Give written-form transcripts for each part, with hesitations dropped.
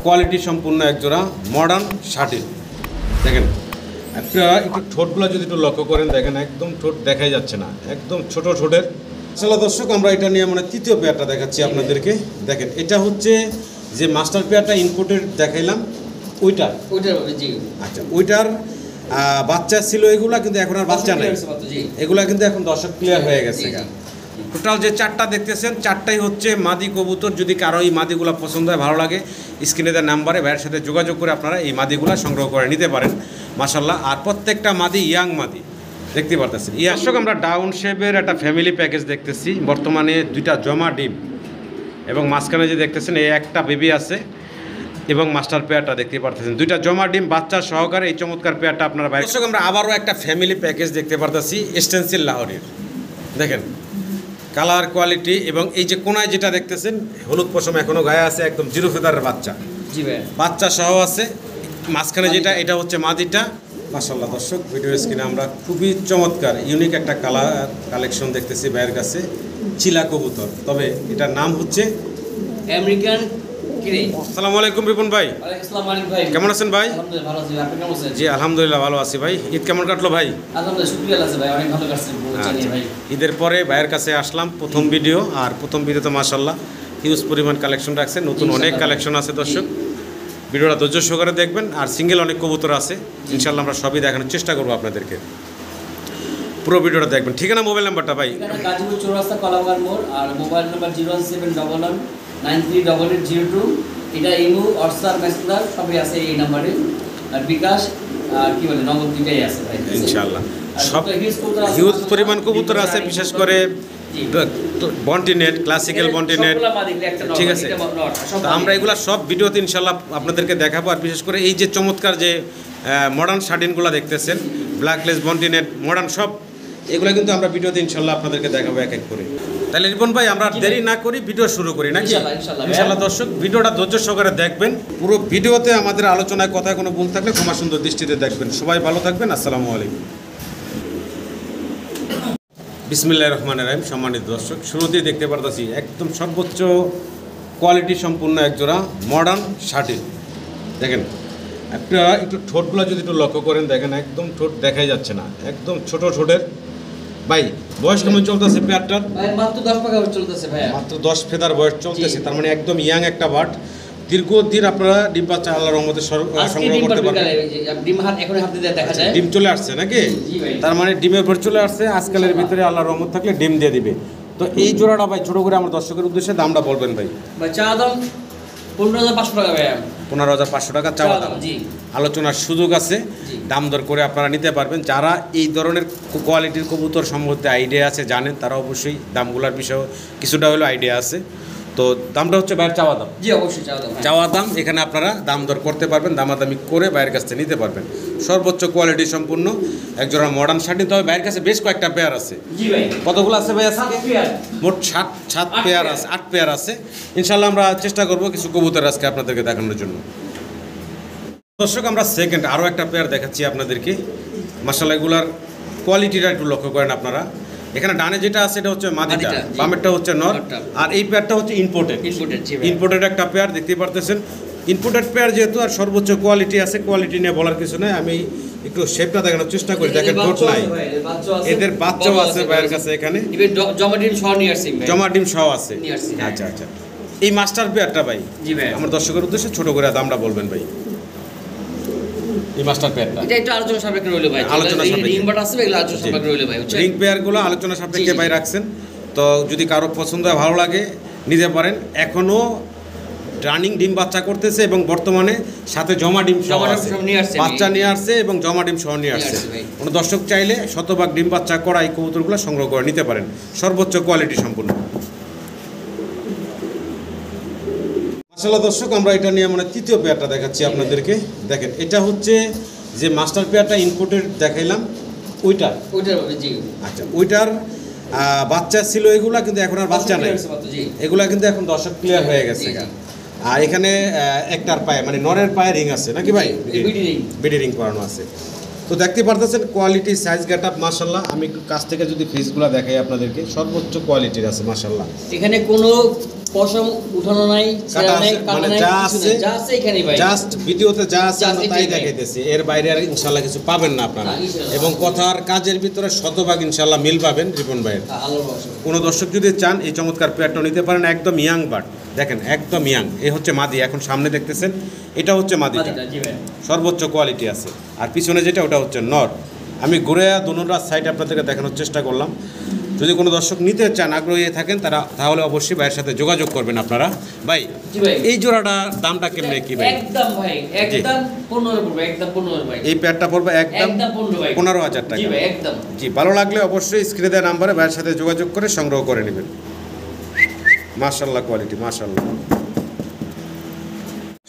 Quality সম্পূর্ণ একজোড়া modern shuttle. দেখেন আপনারা একটু ঠোঁটগুলো যদি একটু লক্ষ্য করেন, দেখেন একদম ঠোঁট দেখাই যাচ্ছে না, একদম ছোট ঠোঁটের। আসলে দর্শক আমরা এটা নিয়ে তৃতীয় পেয়ারটা দেখাচ্ছি আপনাদেরকে। দেখেন এটা হচ্ছে যে মাস্টার পেয়ারটা ইনপুটের দেখাইলাম ওইটার। আচ্ছা, ওইটার বাচ্চা ছিল এগুলা, কিন্তু এখন আর বাচ্চা নেই এগুলা, কিন্তু এখন দর্শক ক্লিয়ার হয়ে গেছে। টোটাল যে চারটা দেখতেছেন চারটাই হচ্ছে মাদি কবুতর। যদি কারো এই মাদিগুলা পছন্দ হয়, ভালো লাগে, স্ক্রিনে দেওয়া নাম্বারে ভাইয়ের সাথে যোগাযোগ করে আপনারা এই মাদিগুলা সংগ্রহ করে নিতে পারেন মাশাল্লাহ। আর প্রত্যেকটা মাদি ইয়াং মাদি দেখতে পারতেছেন। দর্শক আমরা ডাউন শেপের একটা ফ্যামিলি প্যাকেজ দেখতেছি। বর্তমানে দুইটা জমা ডিম এবং মাঝখানে যে দেখতেছেন এই একটা বেবি আছে এবং মাস্টার পেয়ারটা দেখতে পারতেছেন, দুইটা জমা ডিম বাচ্চা সহকারে এই চমৎকার পেয়ারটা আপনারা। দর্শক আমরা আবারও একটা ফ্যামিলি প্যাকেজ দেখতে পারতেছি স্টেনসিল লাহোরের। দেখেন কালার কোয়ালিটি এবং এই যে কোনায় যেটা দেখতেছেন হলুদ পশম এখনও গায়ে আছে, একদম জিরো ফেদারের বাচ্চা। জি ভাই, বাচ্চা সহ আছে। মাঝখানে যেটা এটা হচ্ছে মাদিটা। মাশাআল্লাহ দর্শক ভিডিও স্ক্রিনে আমরা খুবই চমৎকার ইউনিক একটা কালেকশন দেখতেছি ভাইয়ের কাছে, চিলা কবুতর। তবে এটার নাম হচ্ছে আমেরিকান কিরে। আসসালামু আলাইকুম রিপন ভাই। ওয়ালাইকুম আসসালাম ভাই, কেমন আছেন ভাই? আলহামদুলিল্লাহ ভালো আছি, আপনি কেমন আছেন? জি আলহামদুলিল্লাহ ভালো আছি ভাই। ঈদ কেমন কাটলো ভাই? আলহামদুলিল্লাহ শুকরিয়া আছে ভাই, অনেক ভালো কাটছে ভাই। ঈদের পরে ভাইয়ের কাছে আসলাম প্রথম ভিডিও, আর প্রথম ভিডিওতে মাশাআল্লাহ হিউজ পরিমাণ কালেকশন রাখছে, নতুন অনেক কালেকশন আছে দর্শক। ভিডিওটা ধৈর্য সহকারে দেখবেন। আর সিঙ্গেল অনেক কবুতর আছে, ইনশাআল্লাহ আমরা সবই দেখানোর চেষ্টা করবো আপনাদেরকে। পুরো ভিডিওটা দেখবেন। ঠিকানা মোবাইল নাম্বারটা ভাই? গাজীপুর চৌরাস্তা কলাবাগান মোড়, আর মোবাইল নাম্বার 01711938802। এটা ইমো হোয়াটসঅ্যাপ মেসেঞ্জার সবই আছে এই নাম্বারে, আর বিকাশ আর কি বলে নগদ দুটাই আছে ভাই ইনশাআল্লাহ। সব হিউজ পরিমাণ কবুতর আছে, বিশেষ করে বন্টিনেট, ক্লাসিক্যাল বন্টিনেট, ঠিক আছে। তো আমরা এগুলো সব ভিডিওতে ইনশাআল্লাহ আপনাদেরকে দেখাবো। আর বিশেষ করে এই যে চমৎকার যে মডার্ন শার্টিনগুলো দেখতেছেন, ব্ল্যাকলেস বন্টিনেট মডার্ন সব, এগুলো কিন্তু আমরা ভিডিওতে ইনশাআল্লাহ আপনাদেরকে দেখাবো এক এক করে। তাহলে রিপন ভাই আমরা দেরি না করি ভিডিও শুরু করি নাকি? ইনশাআল্লাহ দর্শক ভিডিওটা ধৈর্য সহকারে দেখবেন। পুরো ভিডিওতে আমাদের আলোচনায় কথায় কোনো ভুল থাকলে ক্ষমা সুন্দর দৃষ্টিতে দেখবেন। সবাই ভালো থাকবেন। আসসালামু আলাইকুম। বিসমিল্লাহির রহমানির রহিম। সম্মানিত দর্শক, শুরুতেই দেখতে পারতেছি একদম সর্বোচ্চ কোয়ালিটি সম্পূর্ণ একজোড়া মডার্ন শাটিল। দেখেন আপনারা একটু ঠোঁটগুলো যদি একটু লক্ষ্য করেন, দেখেন একদম ঠোঁট দেখাই যাচ্ছে না, একদম ছোট ঠোঁটের। ভাই বয়স কেমন চলতেছে পেয়ারটার? মাত্র 10 টাকা চলতেছে ভাই, মাত্র 10 ফেদার বয়স চলতেছে। তার মানে একদম ইয়াং একটা বাট। দীর্ঘদিন আপনারা ডিম বাচ্চা আল্লাহর রহমতে সংগ্রহ করতে পারবেন। ডিম এখন হাতে দিয়ে দেখা যায়, ডিম চলে আসছে নাকি? তার মানে ডিমের ভর চলে আসছে, আজকালের ভিতরে আল্লাহর রহমত থাকলে ডিম দিয়ে দিবে। তো এই জোড়াটা ভাই ছোট করে আমার দর্শকের উদ্দেশ্যে দামটা বলবেন ভাই। ভাই চা দাম 15,500 টাকা ভাই। 15,500 টাকা চাওয়া দাম। আলোচনার সুযোগ আছে, দাম দর করে আপনারা নিতে পারবেন। যারা এই ধরনের কোয়ালিটির কবুতর সম্বন্ধে আইডিয়া আছে, জানেন, তারা অবশ্যই দামগুলোর বিষয়ে কিছুটা হলেও আইডিয়া আছে। তো দামটা হচ্ছে বাইরের চাওয়া দাম। জি অবশ্যই চাওয়া দাম। এখানে আপনারা দাম দর করতে পারবেন, দামাদামি করে বাইরের কাছ থেকে নিতে পারবেন। সর্বোচ্চ কোয়ালিটি সম্পূর্ণ একজোড়া মডার্ন শার্টিন। তবে বাইরের কাছে বেশ কয়েকটা পেয়ার আছে। জি ভাই। কতগুলো আছে ভাই? আছে মোট 7 পেয়ার আছে, 8 পেয়ার আছে। ইনশাআল্লাহ আমরা চেষ্টা করব কিছু কবুতর আজকে আপনাদেরকে দেখানোর জন্য। দর্শক আমরা সেকেন্ড আরও একটা পেয়ার দেখাচ্ছি আপনাদেরকে। মাশাআল্লাহ এগুলার কোয়ালিটিটা একটু লক্ষ্য করেন আপনারা। এখানে ডানে যেটা আছে এটা হচ্ছে মাদিটা, বামেরটা হচ্ছে নর, আর এই পেয়ারটা হচ্ছে ইম্পোর্টেড একটা পেয়ার দেখতে পারতেছেন। ইম্পোর্টেড পেয়ার যেহেতু, আর সর্বোচ্চ কোয়ালিটি আছে, কোয়ালিটি নিয়ে বলার কিছু নয়। আমি একটু শেপটা দেখানোর চেষ্টা করি। দেখেন ঠোঁট নাই, এদের বাচ্চাও আছে ভাইয়ের কাছে। এখানে জমা ডিম সহ আছে। আচ্ছা আচ্ছা, এই মাস্টার পেয়ারটা ভাই আমার দর্শকের উদ্দেশ্যে ছোট করে দামটা বলবেন ভাই। এই মাস্টার পেয়ারটা এটা একটু আলোচনা সাপেক্ষে রইলো ভাই। আলোচনা সাপেক্ষে রিং বাট আছে, এগুলো আলোচনা সাপেক্ষে রইলো ভাই। রিং পেয়ারগুলো আলোচনা সাপেক্ষে ভাই রাখছেন। তো যদি কারো পছন্দ হয়, ভালো লাগে, নিতে পারেন। এখনও রানিং ডিম বাচ্চা করতেছে এবং বর্তমানে সাথে জমা ডিম সহ বাচ্চা নিয়ে আসছে এবং জমা ডিম সহ নিয়ে আসছে। কোনো দর্শক চাইলে শতভাগ ডিম বাচ্চা করা এই কবুতরগুলো সংগ্রহ করে নিতে পারেন, সর্বোচ্চ কোয়ালিটি সম্পূর্ণ। মাশাআল্লাহ দর্শক আমরা এটা নিয়ে তৃতীয় পেয়ারটা দেখাচ্ছি আপনাদেরকে। দেখেন এটা হচ্ছে যে মাস্টার পেয়ারটা ইনপুটের দেখাইলাম ওইটার। আচ্ছা, ওইটার বাচ্চা ছিল এগুলা, কিন্তু এখন আর বাচ্চা নেই এগুলা, কিন্তু এখন দর্শক ক্লিয়ার হয়ে গেছে। আর এখানে একটার পায়ে নরের পায়ে রিং আছে নাকি ভাই? বিডি রিং করানো আছে। তো দেখতে পারতেছেন কোয়ালিটি, সাইজ গেট আপ মাশাআল্লাহ। আমি কাছ থেকে যদি ফিসগুলো দেখাই আপনাদেরকে, সর্বোচ্চ কোয়ালিটির আছে মাশাআল্লাহ। এখানে কোনো পশম উঠানো নাই, ছেঁড়া নাই, কাটা মানে নাই, যা কিছু আছে নাই, যা আছে এখানেই ভাই। জাস্ট ভিডিওতে যা আছে Just আমরা তাই এটাই। দেখাইতেছি, এর বাইরে আর ইনশাল্লাহ কিছু পাবেন না আপনারা। না, ইনশাল্লাহ। এবং কথার কাজের ভিতরে শতভাগ ইনশাল্লাহ মিল পাবেন রিপন ভাইয়ের। আল্লাহর ভরসা। কোনো দর্শক যদি চান এই চমৎকার পেয়ারটা নিতে পারেন, একদম ইয়াং বার্ড, দেখেন একদম ইয়াং। এই হচ্ছে মাদি, এখন সামনে দেখতেছেন এটা হচ্ছে মাদিটা, মাদিটা, জি ভাই। সর্বোচ্চ কোয়ালিটি আছে। আর পিছনে যেটা ওটা হচ্ছে নর। আমি ঘুরে দুনোটার সাইড আপনাদেরকে দেখানোর চেষ্টা করলাম। যদি কোনো দর্শক নিতে চান, আগ্রহী থাকেন তাহলে অবশ্যই ভাইয়ের সাথে যোগাযোগ করবেন আপনারা। ভাই জি ভাই। এই জোড়াটার দামটা কেমনে কি ভাই? একদম ভাই, একদম 15 পড়বে, একদম 15 ভাই। এই পেয়ারটা পড়বে একদম একদম 15 ভাই। 15,000 টাকা। জি ভাই, একদম। জি, ভালো লাগলে অবশ্যই স্ক্রিনে দেওয়া নাম্বারে ভাইয়ের সাথে যোগাযোগ করে সংগ্রহ করে নেবেন। মাশাআল্লাহ কোয়ালিটি, মাশাআল্লাহ।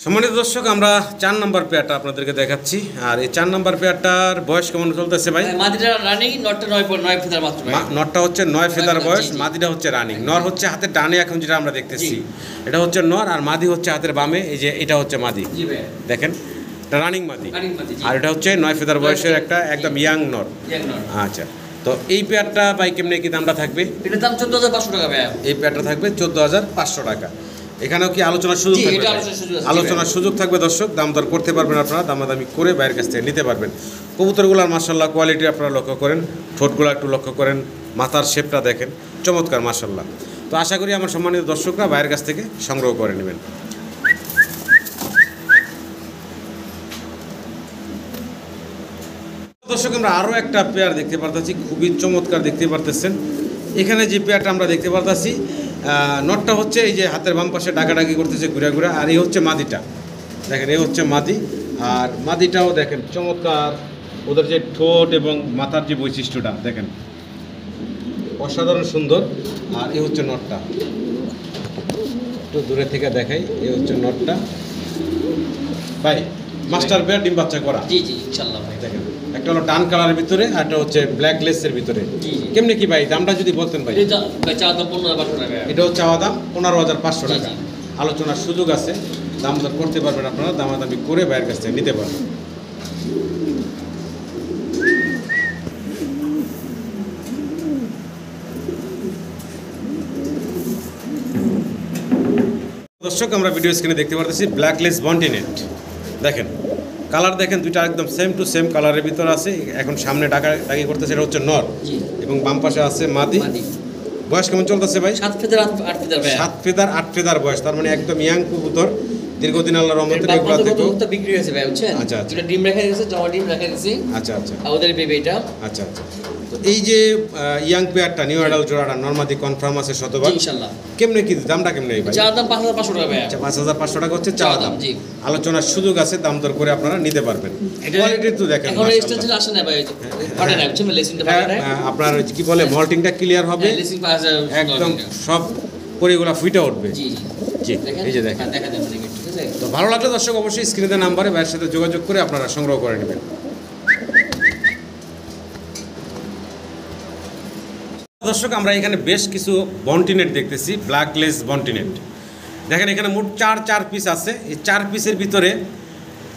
সম্মানিত দর্শক, আমরা 4 নম্বর পেয়ারটা আপনাদেরকে দেখাচ্ছি। আর এই 4 নম্বর পেয়ারটার বয়স কেমন চলতেছে ভাই? মাদিটা রানিং, নটটা 9 ফেদার মাত্র ভাই। নরটা হচ্ছে 9 ফেদার ফেদার, বয়স, জি, জি। মাদিটা হচ্ছে রানিং। নর হচ্ছে হাতের ডানে, এখন যেটা আমরা দেখতেছি জি। এটা হচ্ছে নর, আর মাদি হচ্ছে হাতের বামে, এই যে এটা হচ্ছে মাদি। জি ভাই। দেখেন এটা রানিং মাদি, রানিং মাদি, জি। আর এটা হচ্ছে 9 ফেদার বয়সের একটা একদম ইয়াং নর। এক নট। আচ্ছা, তো এই পেয়ারটা ভাই কেমনে কি দামটা থাকবে? এটার দাম 14,500 টাকা ভাই। এই পেয়ারটা থাকবে 14,500 টাকা। এখানেও কি আলোচনার সুযোগ জি, থাকবে? এটা ভাই? আলোচনার সুযোগ আছে, জি আলোচনার সুযোগ থাকবে দর্শক, দাম দর করতে পারবেন আপনারা, দামাদামি করে বাইরের কাছ থেকে নিতে পারবেন। কবুতরগুলোর মাশাআল্লাহ কোয়ালিটি আপনারা লক্ষ্য করেন, ঠোঁটগুলো একটু লক্ষ্য করেন, মাথার শেপটা দেখেন, চমৎকার মাশাআল্লাহ। তো আশা করি আমার সম্মানিত দর্শকরা বাইরের কাছ থেকে সংগ্রহ করে নেবেন। দর্শক, আমরা আরও একটা পেয়ার দেখতে পারতেছি, খুবই চমৎকার দেখতে পারতেছেন। এখানে যে পেয়ারটা আমরা দেখতে পারতেছি, নটটা হচ্ছে এই যে হাতের বাম পাশে ডাকাডাকি করতেছে ঘুরে ঘুরে, আর এই হচ্ছে মাদিটা। দেখেন এই হচ্ছে মাদি, আর মাদিটাও দেখেন চমৎকার, ওদের যে ঠোঁট এবং মাথার যে বৈশিষ্ট্যটা দেখেন অসাধারণ সুন্দর। আর এই হচ্ছে নটটা, একটু দূরে থেকে দেখাই, এই হচ্ছে নটটা। ভাই মাস্টার পেয়ার, ডিম বাচ্চা করা। জি জি, ইনশাআল্লাহ ভাই। দেখেন একটা হলো টান কালারের ভিতরে, আর একটা হচ্ছে ব্ল্যাক লেসের ভিতরে। জি, জি। কেমনে কি ভাই দামটা যদি বলতেন ভাই? এটা ভাই চাওয়া দাম 15,500 টাকা। এটা হচ্ছে চাওয়া দাম 15,500 জি, টাকা। জি। আলোচনার সুযোগ আছে, দাম দর করতে পারবেন আপনারা, দামাদামি করে বাইরের কাছ থেকে নিতে পারবেন। দর্শক, আমরা ভিডিও স্ক্রিনে দেখতে পারতেছি ব্ল্যাকলেস বন্টিনেট। দেখেন কালার দেখেন, দুইটা একদম সেম টু সেম কালারের ভিতরে আছে। এখন সামনে ডাকি করতেছে, এটা হচ্ছে নর, জি। এবং বাম পাশে আছে মাদি। মাদি। বয়স কেমন চলতেছে ভাই? 7 ফেদার 8 ফেদার ভাই। 7 ফেদার 8 ফেদার বয়স, তার মানে একদম ইয়াং কবুতর। দীর্ঘদিন আল্লাহর রহমতে এগুলা থেকেও কত বিক্রি হয়েছে ভাই, বুঝছেন? আচ্ছা, আচ্ছা। এটা ডিম রেখে দিয়েছে, জমা ডিম রেখে দিয়েছি। আচ্ছা আচ্ছা আর ওদের বেবি এটা। আচ্ছা আচ্ছা। তো এই যে ইয়াং পেয়ারটা, নিউ অ্যাডাল্ট জোড়াটা নরমাদি কনফার্ম আছে শতভাগ। জি, ইনশাআল্লাহ। কেমনে কি দামটা কেমনে ভাই? চাওয়া দাম 5,500 টাকা ভাই। আচ্ছা, 5,500 টাকা হচ্ছে চাওয়া দাম। জি। আলোচনার সুযোগ আছে, দাম দর করে আপনারা নিতে পারবেন। কোয়ালিটি তো দেখেন এখন মাশাআল্লাহ। রেজিস্ট্রেশন আসে না ভাই, ফাটে না, বুঝছেন? লেসিংটা ফাটে না। আপনার কি বলে মল্টিংটা ক্লিয়ার হবে, লেসিং পাওয়া যায় একদম সব পরিগুলা ফুইটা উঠবে। জি জি জি, দেখেন, এই যে দেখেন। দেখা যায় মানে ঠিক আছে। তো ভালো লাগলে দর্শক অবশ্যই স্ক্রিনে নাম্বারে ভাইয়ের সাথে যোগাযোগ করে আপনারা সংগ্রহ করে নেবেন। দর্শক, আমরা এখানে বেশ কিছু বন্টিনেট দেখতেছি, ব্ল্যাকলেস বন্টিনেট। দেখেন এখানে মোট 4 পিস আছে। এই 4 পিসের ভিতরে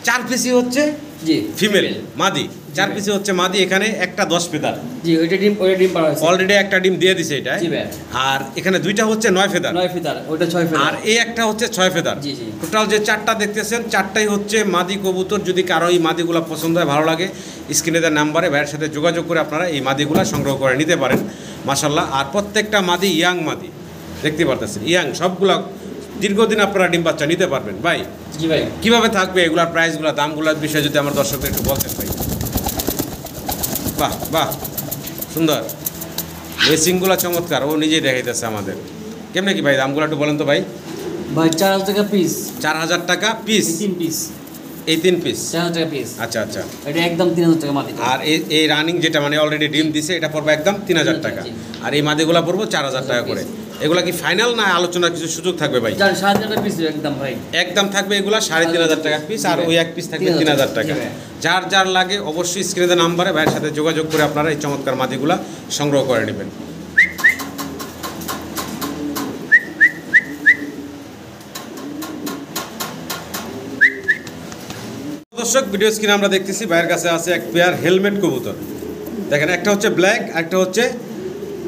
4 পিসই হচ্ছে জি ফিমেল মাদি, 4 পিসই হচ্ছে মাদি। এখানে একটা 10 ফেদার, জি ওইটা ডিম পাওয়া হয়েছে অলরেডি একটা ডিম দিয়ে দিছে এটা। জি ভাই। আর এখানে দুইটা হচ্ছে 9 ফেদার, 9 ফেদার, ওইটা 6 ফেদার। আর এই একটা হচ্ছে 6 ফেদার। জি, জি। টোটাল যে 4টা দেখতেছেন, 4টাই হচ্ছে মাদি কবুতর। যদি কারো এই মাদিগুলো পছন্দ হয়, ভালো লাগে, স্ক্রিনে দেওয়া নাম্বারে ভাইয়ের সাথে যোগাযোগ করে আপনারা এই মাদিগুলো সংগ্রহ করে নিতে পারেন মাশাআল্লাহ। আর প্রত্যেকটা মাদি ইয়াং মাদি, দেখতে পারতেছেন ইয়াং, সবগুলা দীর্ঘদিন আপনারা ডিম বাচ্চা নিতে পারবেন। ভাই জি ভাই, কিভাবে থাকবে এগুলার প্রাইসগুলো, দামগুলোর বিষয়ে যদি আমার দর্শকদের একটু বলতেন ভাই। বাহ বাহ, সুন্দর রেসিংগুলো চমৎকার, ও নিজেই দেখাইতেছে আমাদের। কেমনে কি ভাই দামগুলো একটু বলেন তো ভাই? ভাই 4,000 টাকা পিস, 4,000 টাকা পিস, 3 পিস, এই 3 পিস। 4,000 টাকা পিস। আচ্ছা আচ্ছা। এটা একদম 3,000 টাকা মাদি। আর এই রানিং যেটা মানে অলরেডি ডিম দিছে, এটা পড়বে একদম 3,000 টাকা। জি। আর এই মাদিগুলো পড়বো 4,000 টাকা করে। এগুলা কি ফাইনাল না আলোচনার কিছু সুযোগ থাকবে ভাই? জান 7,000 টাকা পিস একদম ভাই। একদম থাকবে এগুলা 3,500 টাকা পিস, আর ওই এক পিস থাকবে 3,000 টাকা। জি ভাই। যার যার লাগে অবশ্যই স্ক্রিনে নাম্বারে ভাইয়ের সাথে যোগাযোগ করে আপনারা এই চমৎকার মাদিগুলা সংগ্রহ করে নেবেন। দর্শক, ভিডিও স্ক্রিনে আমরা দেখতেছি ভাইয়ের কাছে আছে এক পেয়ার হেলমেট কবুতর। দেখেন একটা হচ্ছে ব্ল্যাক, একটা হচ্ছে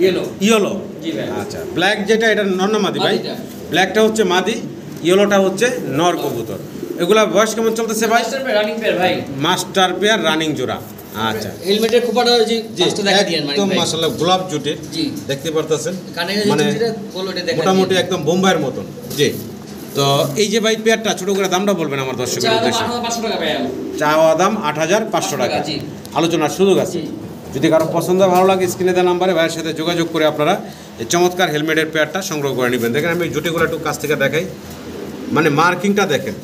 ইয়েলো। ইয়েলো। জি ভাই। আচ্ছা, ব্ল্যাক যেটা, এটা নন্না মাদি ভাই। মাদিটা। ব্ল্যাকটা হচ্ছে মাদি, ইয়েলোটা হচ্ছে নর কবুতর। এগুলা বয়স কেমন চলতেছে ভাই? রানিং পেয়ার ভাই, মাস্টার পেয়ার রানিং জোড়া। আচ্ছা, হেলমেটের খোপাটা জি ফার্স্টে দেখা দিয়েন মানে একদম মাশাআল্লাহ গোলাপ জুটের, জি দেখতে পারতেছেন কানের মানে যেটা বলতে দেখা মোটামুটি একদম বোম্বাইয়ের মতন। জি, তো এই যে ভাই পেয়ারটা ছোট করে দামটা বলবেন আমার দর্শকের উদ্দেশ্যে। 8500 টাকা ভাই, চাওয়া দাম 8500 টাকা, জি। আলোচনার সুযোগ আছে। জি। যদি কারো পছন্দ ভালো লাগে স্ক্রিনে দেওয়া নাম্বারে ভাইয়ের সাথে যোগাযোগ করে আপনারা এই চমৎকার হেলমেটের পেয়ারটা সংগ্রহ করে নেবেন। দেখেন আমি জুটিগুলো একটু কাছ থেকে দেখাই, মানে মার্কিংটা দেখেন,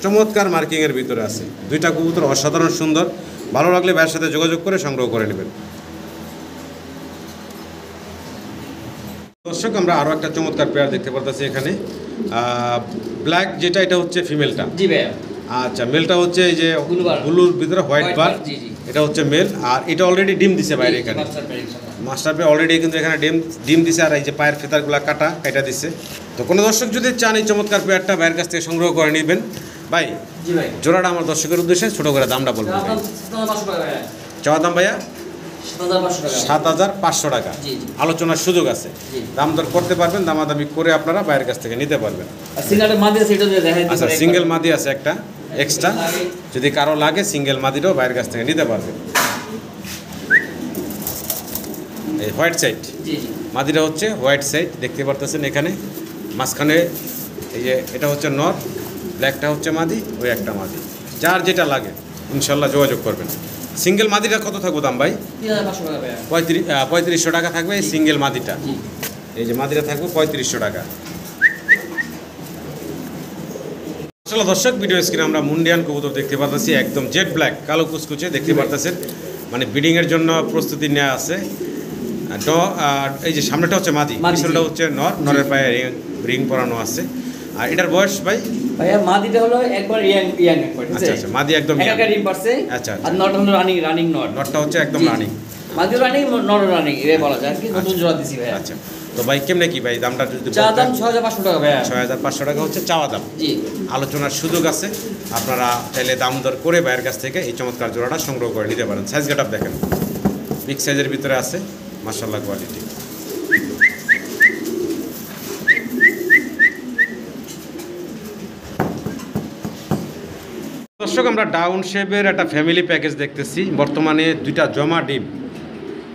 চমৎকার মার্কিংয়ের ভিতরে আছে। দুইটা কবুতর অসাধারণ সুন্দর, ভালো লাগলে ভাইয়ের সাথে যোগাযোগ করে সংগ্রহ করে নেবেন। দর্শক আমরা আরও একটা চমৎকার পেয়ার দেখতে পারতেছি এখানে, ব্ল্যাক যেটা, এটা হচ্ছে ফিমেলটা। জি ভাই। আচ্ছা, মেলটা হচ্ছে এই যে ব্লু বার। ব্লুর ভিতরে হোয়াইট বার, জি জি, এটা হচ্ছে মেল। আর এটা অলরেডি ডিম দিছে বাইরে এখানে, মাস্টার পেয়ার অলরেডি কিন্তু এখানে ডিম দিছে। আর এই যে পায়ের ফেতারগুলো কাটা দিছে। তো কোনো দর্শক যদি চান এই চমৎকার পেয়ারটা ভাইয়ের কাছ থেকে সংগ্রহ করে নেবেন। ভাই জি ভাই, জোড়াটা আমার দর্শকের উদ্দেশ্যে ছোট করে দামটা বলবেন। চাওয়া দাম ভাইয়া 7500 টাকা, জি জি, আলোচনার সুযোগ আছে, জি। দাম দর করতে পারবেন, দামাদামি করে আপনারা বাইরের কাছ থেকে নিতে পারবেন। আর সিঙ্গেলের মাঝে সেটা দিয়ে দেখাই দিই। আচ্ছা, সিঙ্গেল মাদি আছে একটা এক্সট্রা, যদি কারো লাগে সিঙ্গেল মাদিটাও বাইরের কাছ থেকে নিতে পারবেন। এই হোয়াইট সাইড জি জি, মাদিটা হচ্ছে হোয়াইট সাইড, দেখতে পারতেছেন এখানে মাঝখানে এই যে এটা হচ্ছে নর, ব্ল্যাকটা হচ্ছে মাদি, ওই একটা মাদি। যার যেটা লাগে ইনশাল্লাহ যোগাযোগ করবেন। সিঙ্গেল মাদিটা কত থাকবো দাম ভাই? 3500 টাকা ভাই। 3500 টাকা থাকবে এই সিঙ্গেল মাদিটা। জি, এই যে মাদিটা থাকবে 3500 টাকা। আসলে দর্শক ভিডিও স্ক্রিনে আমরা মুন্ডিয়ান কবুতর দেখতে পাচ্ছি, একদম জেড ব্ল্যাক, কালো কুচকুচে দেখতে পারতেছেন, মানে ব্রিডিংয়ের জন্য প্রস্তুতি নেওয়া আছে। আর এই যে সামনেটা হচ্ছে মাদি, পিছনটা হচ্ছে নর, নরের পায়ে রিং পরানো আছে। আর এটার বয়স ভাই? ভাইয়া মাদিটা হলো একবার ইয়াং একবার, ঠিক আচ্ছা আছে? আচ্ছা, মাদি একদম একা রিং পারছে। আচ্ছা, আর নটটা হলো রানিং নট। নটটা হচ্ছে একদম জি, জি। রানিং, মাদি রানিং নট রানিং এটাই বলা যায়, কি নতুন জোড়া দিছি ভাইয়া। আচ্ছা, তো ভাই কেমনে কি ভাই দামটা যদি চা দাম 6500 টাকা ভাইয়া। 6500 টাকা হচ্ছে চাওয়া দাম, জি, আলোচনার সুযোগ আছে। আপনারা চাইলে দাম দর করে ভাইয়ের কাছ থেকে এই চমৎকার জোড়াটা সংগ্রহ করে নিতে পারেন। সাইজ গেটআপ দেখেন, বিগ সাইজের ভিতরে আছে, মাশাআল্লাহ কোয়ালিটি। দর্শক আমরা ডাউন শেপের একটা ফ্যামিলি প্যাকেজ দেখতেছি, বর্তমানে দুইটা জমা ডিম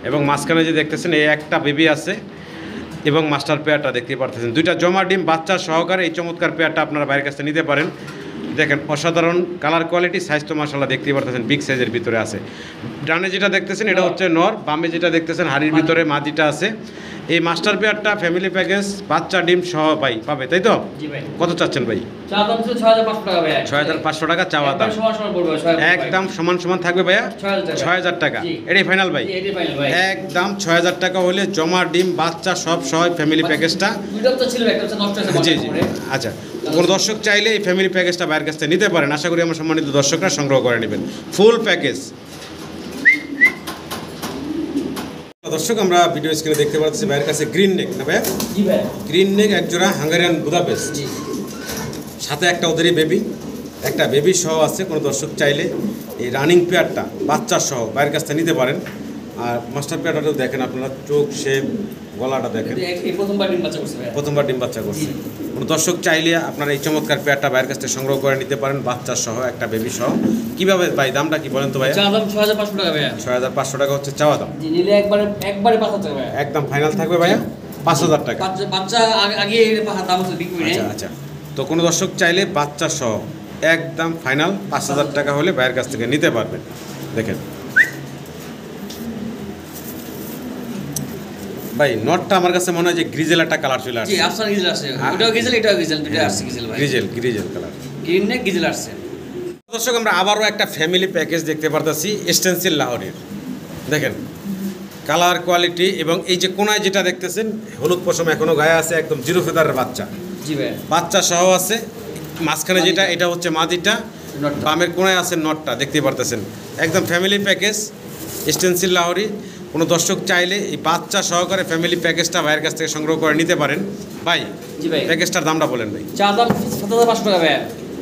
এবং মাঝখানে যে দেখতেছেন এই একটা বেবি আছে এবং মাস্টার পেয়ারটা দেখতে পারতেছেন, দুইটা জমা ডিম বাচ্চা সহকারে এই চমৎকার পেয়ারটা আপনারা বাইরের কাছে নিতে পারেন। দেখেন অসাধারণ কালার কোয়ালিটি, সাইজ তো মাশাআল্লাহ দেখতে পারতেছেন বিগ সাইজের ভিতরে আছে। ডানে যেটা দেখতেছেন এটা হচ্ছে নর, বামে যেটা দেখতেছেন হাড়ির ভিতরে মাদিটা আছে। এই মাস্টার পেয়ারটা ফ্যামিলি প্যাকেজ বাচ্চা ডিম সহ ভাই পাবে, তাই তো? জি ভাই। কত চাচ্ছেন ভাই? চা দাম ছিল 6500 টাকা ভাইয়া। 6500 টাকা চাওয়া দাম, সমান সমান পড়বে, 6000 একদম সমান সমান থাকবে ভাইয়া। 6000 টাকা। 6000 টাকা, জি। এটাই ফাইনাল ভাই? জি, এটাই ফাইনাল ভাই। একদম 6000 টাকা হলে জমা ডিম বাচ্চা সব সহ ফ্যামিলি প্যাকেজটা। দুইটা তো ছিল, একটা হচ্ছে নষ্ট হয়েছে জি জি, বর্তমানে। আচ্ছা, কোনো দর্শক চাইলে এই ফ্যামিলি প্যাকেজটা বাইরের কাছ থেকে নিতে পারেন। আশা করি আমার সম্মানিত দর্শকরা সংগ্রহ করে নেবেন ফুল প্যাকেজ। দর্শক আমরা ভিডিও স্ক্রিনে দেখতে পাচ্ছি বাইরের কাছে গ্রিন নেক, না ভাই? জি ভাই। গ্রিন নেক একজোড়া হাঙ্গেরিয়ান বুদাপেস্ট, জি, সাথে একটা ওদেরই বেবি, একটা বেবি সহ আছে। কোনো দর্শক চাইলে এই রানিং পেয়ারটা বাচ্চা সহ বাইরের কাছ থেকে নিতে পারেন। আর মাস্টার পেয়ারটাও দেখেন আপনারা, চোখ শেপ গলাটা দেখেন, এই প্রথমবার ডিম বাচ্চা করছে ভাইয়া। প্রথমবার ডিম বাচ্চা করছে। জি। কোনো দর্শক চাইলে আপনারা এই চমৎকার পেয়ারটা বাইরের কাছ থেকে সংগ্রহ করে নিতে পারেন বাচ্চা সহ, একটা বেবি সহ। কীভাবে ভাই দামটা কি বলেন তো ভাইয়া? চা দাম 6500 টাকা ভাইয়া। 6500 টাকা হচ্ছে চাওয়া দাম, জি, নিলে একবারে 5000 টাকা ভাইয়া। একদম ফাইনাল থাকবে ভাইয়া 5000 টাকা। বাচ্চা আগে দাম হচ্ছে বিক্রি নেই। আচ্ছা আচ্ছা, তো কোনো দর্শক চাইলে বাচ্চা সহ একদম ফাইনাল 5000 টাকা হলে বাইরের কাছ থেকে নিতে পারবেন। দেখেন ভাই, নটটা আমার কাছে মনে হয় যে গ্রিজেল একটা কালার চলে আসছে। জি, আফসান গিজেল আছে, ওটাও গিজেল এটাও গিজেল, দুটো আসছে গিজেল ভাই। গ্রিজেল কালার, গ্রিন নেক গিজেল আসছে। দর্শক আমরা আবারও একটা ফ্যামিলি প্যাকেজ দেখতে পারতেছি স্টেনসিল লাহোরের। দেখেন কালার কোয়ালিটি এবং এই যে কোনায় যেটা দেখতেছেন হলুদ পশম এখনো গায়ে আছে, একদম জিরো ফেদারের বাচ্চা, জি ভাই। বাচ্চা সহ আছে। মাঝখানে যেটা এটা হচ্ছে মাদিটা, নটটা। বামের কোনায় আছে নটটা, দেখতে পারতেছেন একদম ফ্যামিলি প্যাকেজ স্টেনসিল লাহোরি। কোনো দর্শক চাইলে এই বাচ্চা সহকারে ফ্যামিলি প্যাকেজটা ভাইয়ের কাছ থেকে সংগ্রহ করে নিতে পারেন। ভাই জি ভাই। প্যাকেজটার দামটা বলেন ভাই। চা দাম 7500 টাকা ভাইয়া।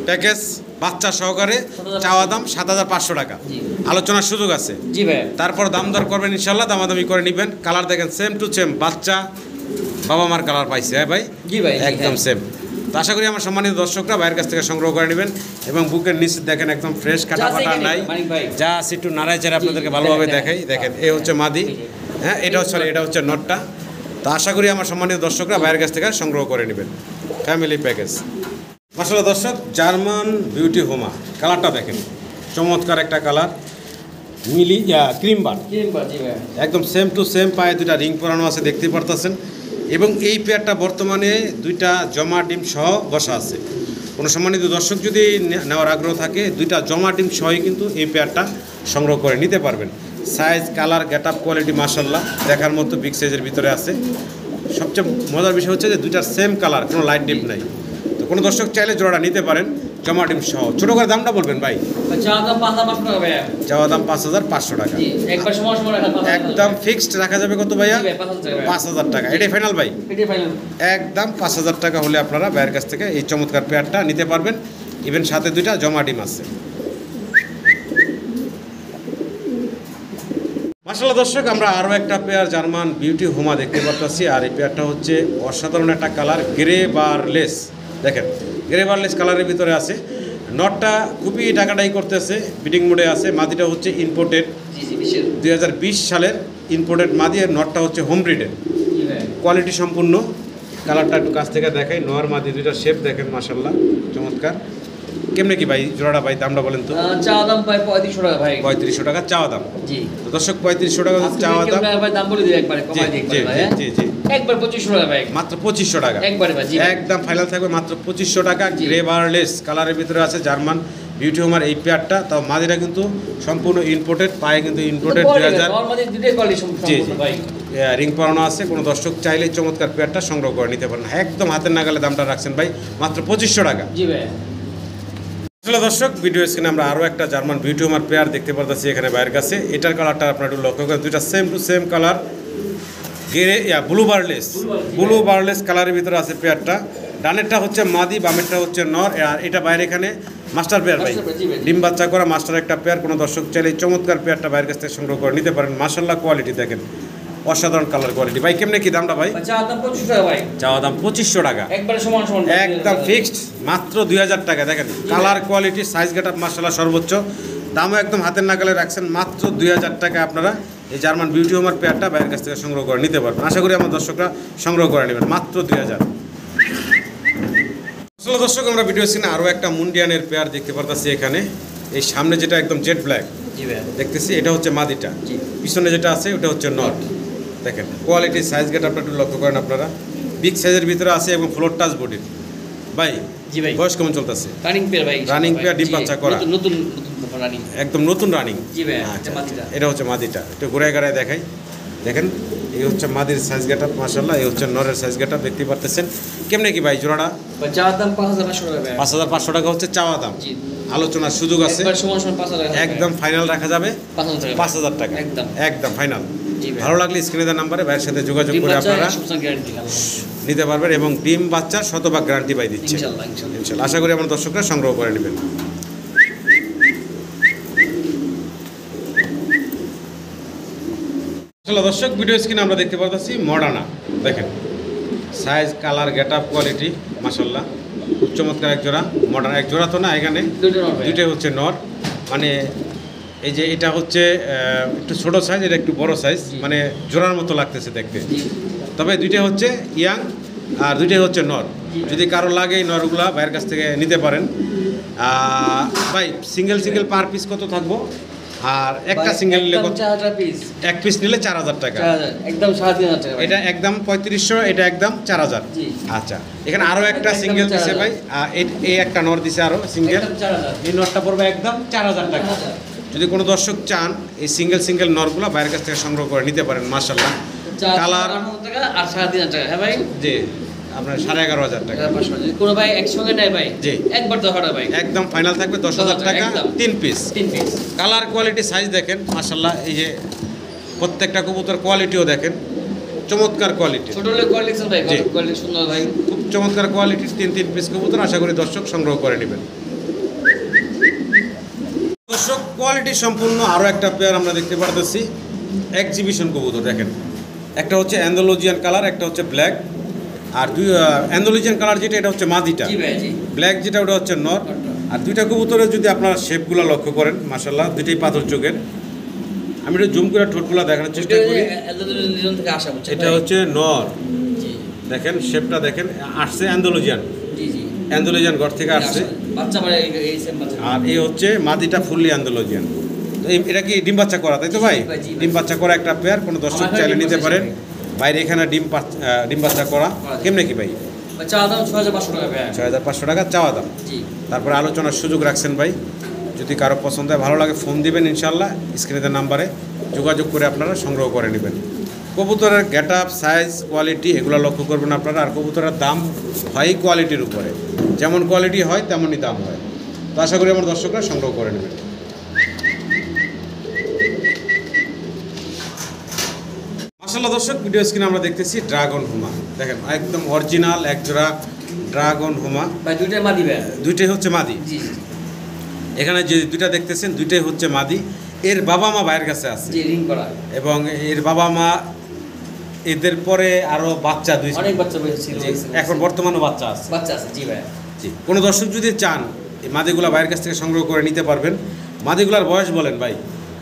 প্যাকেজ বাচ্চা সহকারে চাওয়া দাম 7500 টাকা, জি। আলোচনার সুযোগ আছে। জি ভাই। তারপর দাম দর করবেন ইনশাল্লাহ, দামাদামি করে নেবেন। কালার দেখেন সেম টু সেম, বাচ্চা বাবা মার কালার পাইছে, হ্যাঁ ভাই? জি ভাই, একদম সেম। তো আশা করি আমার সম্মানিত দর্শকরা ভাইয়ের কাছ থেকে সংগ্রহ করে নেবেন। এবং বুকের নিচে দেখেন একদম ফ্রেশ, কাটা ফাটা নাই, যা আছে একটু নাড়াই চাড়া আপনাদেরকে ভালোভাবে দেখাই। দেখেন এই হচ্ছে মাদি, হ্যাঁ এটা হচ্ছে নটটা। তো আশা করি আমার সম্মানিত দর্শকরা ভাইয়ের কাছ থেকে সংগ্রহ করে নেবেন ফ্যামিলি প্যাকেজ। মাশাআল্লাহ দর্শক, জার্মান বিউটি হোমা কালারটা দেখেন, চমৎকার একটা কালার, মিলি ক্রিম বার, একদম সেম টু সেম। পায়ে দুইটা রিং পরানো আছে দেখতেই পারতেছেন। এবং এই পেয়ারটা বর্তমানে দুইটা জমা ডিম সহ বসা আছে। কোনো সম্মানিত দর্শক যদি নেওয়ার আগ্রহ থাকে, দুইটা জমা ডিম সহই কিন্তু এই পেয়ারটা সংগ্রহ করে নিতে পারবেন। Size, colour, get up, quality মাশাআল্লাহ দেখার মতো বিগ সাইজের ভিতরে আছে। সবচেয়ে মজার বিষয় হচ্ছে যে দুইটার সেম কালার, কোনো লাইট ডিপ নাই। তো কোনো দর্শক চাইলে জোড়াটা নিতে পারেন জমা ডিম সহ। ছোটো করে দামটা বলবেন ভাই? চাওয়া দাম 5,500 টাকা। একদম ফিক্সড রাখা যাবে কত ভাইয়া? 5,000 টাকা। এটাই ফাইনাল ভাই? একদম 5,000 টাকা হলে আপনারা ভাইয়ের কাছ থেকে এই চমৎকার পেয়ারটা নিতে পারবেন। ইভেন সাথে দুইটা জমা ডিম আছে। মাশাআল্লাহ দর্শক, আমরা আরও একটা পেয়ার জার্মান বিউটি হোমা দেখতে পাচ্ছি। আর এই পেয়ারটা হচ্ছে অসাধারণ একটা কালার, গ্রে বারলেস। দেখেন গ্রে বারলেস কালারের ভিতরে আছে। নটটা খুবই টাকাটাই করতেছে, বিডিং মোডে আছে। মাদিটা হচ্ছে ইম্পোর্টেড, 2020 সালের ইম্পোর্টেড মাদি। আর নটটা হচ্ছে হোম ব্রিডের, কোয়ালিটি সম্পূর্ণ। কালারটা একটু কাছ থেকে দেখাই। নর মাদি দুইটা শেপ দেখেন মাশাআল্লাহ চমৎকার। কেমনে কি ভাই জোড়াটা ভাই? দামটা বলেন তো। চাওয়া দাম ভাই 3500 টাকা ভাই। 3500 টাকা চাওয়া দাম। জি। তো দর্শক 3500 টাকা চাওয়া দাম। ভাই দাম বলে দিই একবারে, কমাই দিই একবারে ভাই। জি জি। একবার 2500 টাকা ভাই। মাত্র 2500 টাকা। একবারে ভাই। জি। একদম ফাইনাল থাকবে মাত্র 2500 টাকা। গ্রে বারলেস কালারের ভিতরে আছে জার্মান বিউটি হোমার এই পেয়ারটা। তাও মাদিটা কিন্তু সম্পূর্ণ ইম্পোর্টেড, পায়ে কিন্তু ইম্পোর্টেড 2000। নরমালি দুটোই কোয়ালিটি সম্পূর্ণ ভাই। রিং পরানো আছে। কোনো দর্শক চাইলে চমৎকার পেয়ারটা সংগ্রহ করে নিতে পারেন। একদম হাতের নাগালে দামটা রাখছেন ভাই, মাত্র 2500 টাকা। জি ভাই। আসলে দর্শক, ভিডিও স্ক্রিনে আমরা আরও একটা জার্মান বিউটি হোমার পেয়ার দেখতে পাচ্ছি এখানে ভাইয়ের কাছে। এটার কালারটা আপনারা একটু লক্ষ্য করেন, দুইটা same to same colour, grey blue বারলেস কালারের ভিতরে আছে পেয়ারটা। ডানেরটা হচ্ছে মাদি, বামেরটা হচ্ছে নর। আর এটা বাইরে এখানে মাস্টার পেয়ার ভাই, ডিম বাচ্চা করা মাস্টার একটা পেয়ার। কোনো দর্শক চাইলে চমৎকার পেয়ারটা বাইরের কাছ থেকে সংগ্রহ করে নিতে পারেন। মাশাআল্লাহ কোয়ালিটি দেখেন, অসাধারণ কালার কোয়ালিটি। ভাই কেমনে কি দামটা ভাই? চাওয়া দাম 2500 টাকা ভাই। চাওয়া দাম 2500 টাকা। একবারে সমান সমান, একদম ফিক্সড, মাত্র 2000 টাকা। দেখেন colour quality, size get up মাশাআল্লাহ সর্বোচ্চ। দামও একদম হাতের নাগালে রাখছেন, মাত্র 2000 টাকা আপনারা এই জার্মান বিউটি হোমার পেয়ারটা বাইরের কাছ থেকে সংগ্রহ করে নিতে পারবেন। আশা করি আমার দর্শকরা সংগ্রহ করে নেবেন মাত্র 2000। আসলে দর্শক, আমরা ভিডিও স্ক্রিনে আরও একটা মুন্ডিয়ানের পেয়ার দেখতে পারতেছি এখানে। এই সামনে যেটা একদম জেড ব্ল্যাক দেখতেছি, এটা হচ্ছে মাদিটা। পিছনে যেটা আছে ওটা হচ্ছে নট। দেখেন কোয়ালিটি, সাইজ গেট আপনারা একটু লক্ষ্য করেন। আপনারা বিগ সাইজের ভিতরে আছে এবং ফ্লোর টাচ বডির। ভাই জি ভাই, বয়স কেমন চলতেছে? রানিং পেয়ার ভাই। রানিং পেয়ার, ডিম বাচ্চা করা, নতুন রানিং, একদম নতুন রানিং। জি ভাই। আচ্ছা, এটা হচ্ছে মাদিটা। একটু ঘুরায় ঘুরায় দেখাই। দেখেন এই হচ্ছে মাদির সাইজ গেট আপ মাশাআল্লাহ। এই হচ্ছে নরের সাইজ গেট আপ দেখতে পারতেছেন। কেমনে কি ভাই জোড়াটা? চাওয়া দাম 5500 টাকা ভাই। 5500 টাকা হচ্ছে চাওয়া দাম। জি, আলোচনার সুযোগ আছে। একবার সমান সমান 5000 টাকা। একদম ফাইনাল রাখা যাবে 5000 টাকা। একদম ফাইনাল। ভালো লাগলে স্ক্রিনে দেওয়া নাম্বারে ভাইয়ের সাথে যোগাযোগ করে আপনারা নিতে পারবেন। এবং ডিম বাচ্চার শতভাগ গ্যারান্টি পাই দিচ্ছে ইনশাআল্লাহ। আশা করি আমার দর্শকরা সংগ্রহ করে নেবেন। দর্শক, ভিডিও স্ক্রিনে আমরা দেখতে পাচ্ছি মডার্না। দেখেন size, colour, get up, quality মাশাআল্লাহ খুব চমৎকার এক জোড়া। মডার্ন এক জোড়া তো না, এখানে দুইটাই হচ্ছে নর। মানে এই যে এটা হচ্ছে একটু ছোট সাইজ, এটা একটু বড় সাইজ, মানে জোড়ার মতো লাগতেছে দেখতে। তবে দুইটাই হচ্ছে ইয়াং আর দুইটাই হচ্ছে নর। যদি কারো লাগে এই নরগুলা ভাইয়ের কাছ থেকে নিতে পারেন। ভাই সিঙ্গেল পার পিস কত থাকবো? আর একটা সিঙ্গেল নিলে এক পিস নিলে 4000 টাকা। একদম 3500 টাকা। এটা একদম 3500, এটা একদম 4000। আচ্ছা, এখানে আরো একটা সিঙ্গেল দিছে ভাই, এই একটা নর দিছে আরো সিঙ্গেল। এই নরটা পড়বে একদম 4000 টাকা। যদি কোনো দর্শক চান এই সিঙ্গেল নরগুলো বাইরের কাছ থেকে সংগ্রহ করে নিতে পারেন মাশাআল্লাহ। কালার আর 3500 টাকা। হ্যাঁ ভাই, জি আপনার 11500 টাকা। কোনো ভাই একসঙ্গে নেয় ভাই, জি একবার 10,000 ভাই। একদম ফাইনাল থাকবে 10000 টাকা, 3 পিস। কালার, কোয়ালিটি, সাইজ দেখেন মাশাআল্লাহ। এই যে প্রত্যেকটা কবুতর কোয়ালিটিও দেখেন, চমৎকার কোয়ালিটি। ছোট হলে কোয়ালিটি ভাই, কোয়ালিটি সুন্দর ভাই, খুব চমৎকার কোয়ালিটির 3 পিস কবুতর। আশা করি দর্শক সংগ্রহ করে নেবেন। দর্শক, কোয়ালিটি সম্পূর্ণ আরও একটা পেয়ার আমরা দেখতে পারতেছি, এক্সিবিশন কবুতর। দেখেন একটা হচ্ছে অ্যান্ডালুজিয়ান কালার, একটা হচ্ছে ব্ল্যাক। আর দুই অ্যান্ডালুজিয়ান কালার যেটা এটা হচ্ছে মাদিটা, জি ভাই জি। ব্ল্যাক যেটা ওটা হচ্ছে নর। আর দুইটা কবুতরের যদি আপনারা শেপগুলো লক্ষ্য করেন মাশাআল্লাহ দুইটাই পাথর চোখের। আমি একটু জুম করে ঠোঁটগুলো দেখানোর চেষ্টা করি। অ্যান্ডালুজিয়ান থেকে আসা হচ্ছে এটা হচ্ছে নর, জি দেখেন শেপটা দেখেন, আসছে অ্যান্ডালুজিয়ান, জি জি। অ্যান্ডালুজিয়ান ঘর থেকে আসছে। বাচ্চা মানে এই সেম বাচ্চা। আর এই হচ্ছে মাদিটা ফুললি অ্যান্ডালুজিয়ান। তো এটা কি ডিম বাচ্চা করা তাই তো ভাই? জি ভাই, জি ভাই। ডিম বাচ্চা করা একটা পেয়ার, কোনো দর্শক আমার চাইলে ডিম নিতে বাচ্চা পারেন। ছিল বাইরে এখানে ডিম বাচ্চা করা কেমনে কি ভাই? চা দাম 6500 টাকা ভাই। 6500 টাকা চাওয়া দাম। জি। তারপরে আলোচনার সুযোগ রাখছেন ভাই। যদি কারো পছন্দ হয় ভালো লাগে ফোন দিবেন, ইনশাল্লাহ স্ক্রিনে দেওয়া নাম্বারে যোগাযোগ করে আপনারা সংগ্রহ করে নেবেন। কবুতরের গেট আপ, সাইজ, কোয়ালিটি এগুলো লক্ষ্য করবেন আপনারা। আর কবুতরের দাম হয় কোয়ালিটির উপরে, যেমন কোয়ালিটি হয় তেমনই দাম হয়। তো আশা করি আমার দর্শকরা সংগ্রহ করে নেবেন। মাশাআল্লাহ দর্শক, ভিডিও স্ক্রিনে আমরা দেখতেছি ড্রাগন হুমা। দেখেন একদম অরিজিনাল একজোড়া ড্রাগন হুমা। ভাই দুইটাই মাদি ভাই। দুইটাই হচ্ছে মাদি। জি জি। এখানে যে দুইটা দেখতেছেন দুইটাই হচ্ছে মাদি। এর বাবা মা বাইরের কাছে আছে জি রিং করা। এবং এর বাবা মা এদের পরে আরো বাচ্চা দুই অনেক বাচ্চা ছিল। এখন বর্তমানে বাচ্চা আছে। বাচ্চা আছে জি ভাই। জি, কোনো দর্শক যদি চান এই মাদিগুলা বাইরের কাছ থেকে সংগ্রহ করে নিতে পারবেন। মাদিগুলার বয়স বলেন ভাই?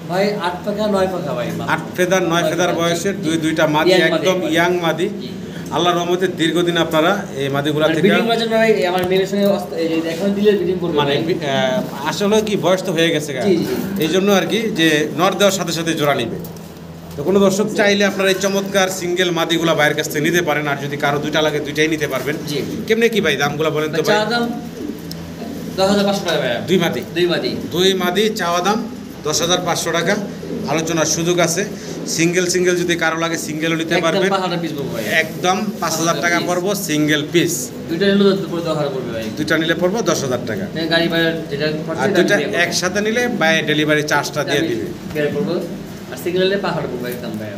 ভাই 8 পাখা 9 পাখা ভাই। 8 ফেদার 9 ফেদার বয়সের দুইটা মাদি, একদম ইয়াং মাদি। আল্লাহর রহমতে দীর্ঘদিন আপনারা এই মাদিগুলা থেকে ব্রিডিং মাঝে ভাই আমার মেয়ের সঙ্গে এখন দিলে ব্রিডিং করবে মানে আসলে কি বয়স তো হয়ে গেছে, জি, জি। এই জন্য আর কি যে নর দেওয়ার সাথে সাথে জোড়া নিবে। তো কোনো দর্শক চাইলে আপনারা এই চমৎকার সিঙ্গেল মাদিগুলা বাইরের কাছ থেকে নিতে পারেন। আর যদি কারো দুইটা লাগে দুইটাই নিতে পারবেন। জি। কেমনে কি ভাই দামগুলো বলেন তো ভাই? চা দাম 10500 টাকা ভাই। দুই মাদি, দুই মাদি চাওয়া দাম 10500 টাকা। আলোচনার সুযোগ আছে। সিঙ্গেল যদি কারো লাগে সিঙ্গেলও নিতে পারবেন। একদম 5000 টাকা পড়বো সিঙ্গেল পিস। দুইটা নিলে 10,000 পড়বে ভাই। দুইটা নিলে পড়বো 10,000 টাকা। গাড়ি ভাড়া যেটা আর দুইটা একসাথে নিলে বাই ডেলিভারি চার্জটা দিয়ে দিবে। গাড়ি পড়বো আর সিঙ্গেল নিলে 5,000 পড়বে একদম ভাই।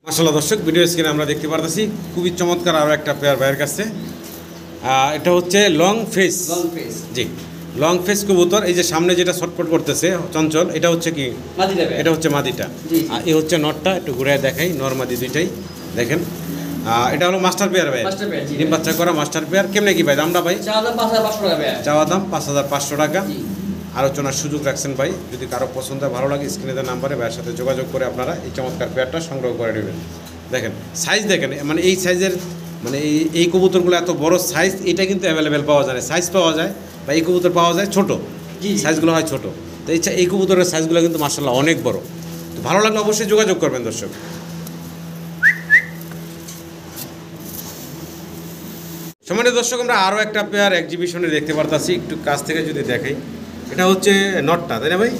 মাশাআল্লাহ দর্শক, ভিডিও স্ক্রিনে আমরা দেখতে পারতেছি খুবই চমৎকার আরও একটা পেয়ার ভাইয়ের কাছে। এটা হচ্ছে লং ফেস। জি, লং ফেস কবুতর। এই যে সামনে যেটা ছটফট করতেছে চঞ্চল, এটা হচ্ছে কি? মাদিটা। এটা হচ্ছে মাদিটা। আর এই হচ্ছে নরটা, একটু ঘুরে দেখাই। নর মাদি দুইটাই দেখেন। এটা হলো মাস্টার পেয়ার ভাই, ডিম বাচ্চা করা মাস্টার পেয়ার। কেমনে কি ভাই দামটা ভাই? চাওয়া দাম 5,500 টাকা ভাই। চাওয়া দাম 5,500 টাকা। আলোচনার সুযোগ রাখছেন ভাই। যদি কারো পছন্দ ভালো লাগে স্ক্রিনে দেওয়া নাম্বারে ভাইয়ের সাথে যোগাযোগ করে আপনারা এই চমৎকার পেয়ারটা সংগ্রহ করে নেবেন। দেখেন সাইজ দেখেন, মানে এই সাইজের মানে এই কবুতরগুলো এত বড় সাইজ এটা কিন্তু অ্যাভেলেবেল পাওয়া যায়, সাইজ পাওয়া যায় বা এই কবুতর পাওয়া যায় ছোট, সাইজগুলো হয় ছোট। তো এই কবুতরের সাইজগুলো কিন্তু মাশাআল্লাহ অনেক বড়। তো ভালো লাগলে অবশ্যই যোগাযোগ করবেন দর্শক। সম্মানিত দর্শক, আমরা আরও একটা পেয়ার এক্সিবিশনে দেখতে পারতাছি। একটু কাছ থেকে যদি দেখাই, এটা হচ্ছে নটটা, তাই না ভাই?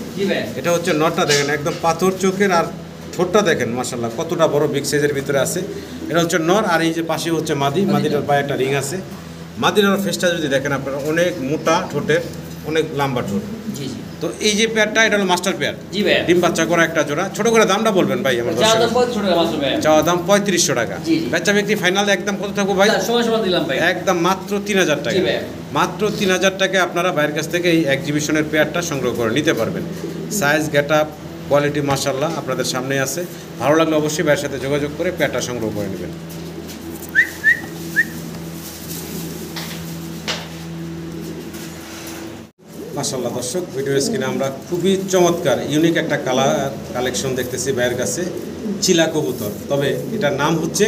এটা হচ্ছে নটটা। দেখেন একদম পাথর চোখের। আর ঠোঁটটা দেখেন মাশাআল্লাহ কতটা বড়, বিগ সাইজের ভিতরে আছে। এটা হচ্ছে নর। আর এই যে পাশে হচ্ছে মাদি। মাদিটার পায়ে একটা রিং আছে। মাদিটার ফেসটা যদি দেখেন আপনারা অনেক মোটা ঠোঁটের, অনেক লম্বা ঠোঁট। তো এই যে পেয়ারটা এটা হলো মাস্টার পেয়ার। ডিম বাচ্চা করা একটা জোড়া। ছোট করে দামটা বলবেন ভাই আমার দর্শক? চাওয়া দাম 3500 টাকা। বাচ্চা ব্যক্তি ফাইনাল একদম কত থাকবো ভাই? একদম মাত্র 3000 টাকা। মাত্র 3000 টাকায় আপনারা বাইরের কাছ থেকে এই এক্সিবিশনের পেয়ারটা সংগ্রহ করে নিতে পারবেন। সাইজ, গেট আপ, কোয়ালিটি মাশাআল্লাহ আপনাদের সামনে আছে। ভালো লাগলে অবশ্যই ভাইয়ের সাথে যোগাযোগ করে পেয়ারটা সংগ্রহ করে নেবেন। মাশাআল্লাহ দর্শক, ভিডিও স্ক্রিনে আমরা খুবই চমৎকার ইউনিক একটা কালেকশন দেখতেছি ভাইয়ের কাছে। চিলা কবুতর, তবে এটার নাম হচ্ছে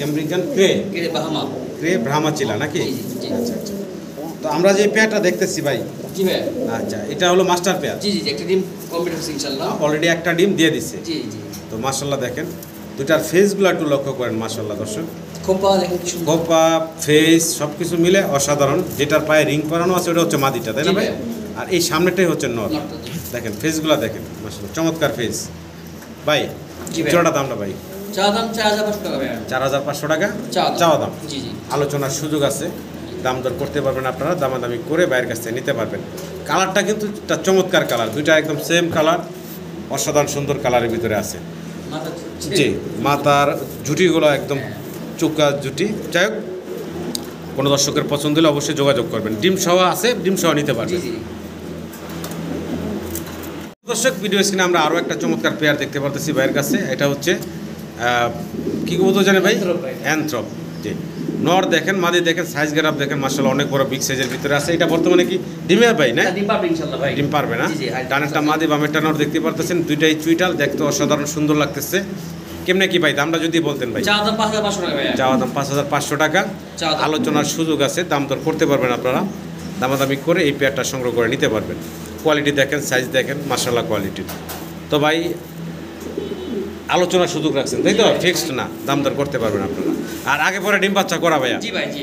আমেরিকান ক্রে ব্রাহ্মা চিলা নাকি? আচ্ছা আচ্ছা। তো আমরা যে পেয়ারটা দেখতেছি ভাই, আচ্ছা এটা হলো মাস্টার পেয়ার। একটা ডিম কমপ্লিট হচ্ছে ইনশাআল্লাহ। অলরেডি একটা ডিম দিয়ে দিচ্ছে। তো মাশাআল্লাহ দেখেন দুটার ফেসগুলো একটু লক্ষ্য করেন। মাশাআল্লাহ দর্শক, খোপা ফেস সব কিছু মিলে অসাধারণ। যেটার পায়ে রিং করানো আছে ওটা হচ্ছে মাদিটা, তাই না ভাই? আর এই সামনেটাই হচ্ছে নর। দেখেন ফেসগুলো দেখেন মাশাআল্লাহ চমৎকার ফেস। ভাই জোড়াটা দামটা ভাই? চাওয়া দাম 4,500 টাকা ভাই। 4,500 টাকা চাওয়া দাম। আলোচনার সুযোগ আছে, দাম দর করতে পারবেন আপনারা, দামাদামি করে বাইরের কাছ থেকে নিতে পারবেন। কালারটা কিন্তু একটা চমৎকার কালার, দুইটা একদম সেম কালার, অসাধারণ সুন্দর কালারের ভিতরে আছে। জি, মাথার জুটিগুলো একদম চোখা জুটি। যাই হোক, কোনো দর্শকের পছন্দ হলে অবশ্যই যোগাযোগ করবেন। ডিম সহ আছে, ডিম সহ নিতে পারবেন। দর্শক ভিডিও স্ক্রিনে আমরা আরও একটা চমৎকার পেয়ার দেখতে পারতেছি ভাইয়ের কাছে। এটা হচ্ছে কী কবুতর জানে ভাই? Anthrop ভাই। অ্যানথ্রপ। জি, নর দেখেন, মাদি দেখেন, সাইজ গ্রাফ দেখেন, মাশাআল্লাহ অনেক বড় বিগ সাইজের ভিতরে আছে। এটা বর্তমানে কি ডিমে ভাই না? ডিম পারবে ইনশাআল্লাহ ভাই। ডিম পারবে না? জি, জি, height ডানেরটা আছে। মাদি বামেরটা নর দেখতে পারতেছেন, দুইটাই চুইটাল, দেখতে অসাধারণ সুন্দর লাগতেছে। কেমনে কি ভাই দামটা যদি বলতেন ভাই? চাওয়া দাম 5,500 টাকা ভাই। চাওয়া দাম 5,500 টাকা। চাওয়া দাম। আলোচনার সুযোগ আছে, দাম দর করতে পারবেন আপনারা, দামাদামি করে এই পেয়ারটা সংগ্রহ করে নিতে পারবেন। কোয়ালিটি দেখেন, সাইজ দেখেন, মাশাআল্লাহ কোয়ালিটির। তো ভাই আলোচনার সুযোগ রাখছেন তাই তো? ফিক্সড না, দাম দর করতে পারবেন আপনারা। আর আগে পরে ডিম বাচ্চা করা ভাইয়া? জি ভাই জি।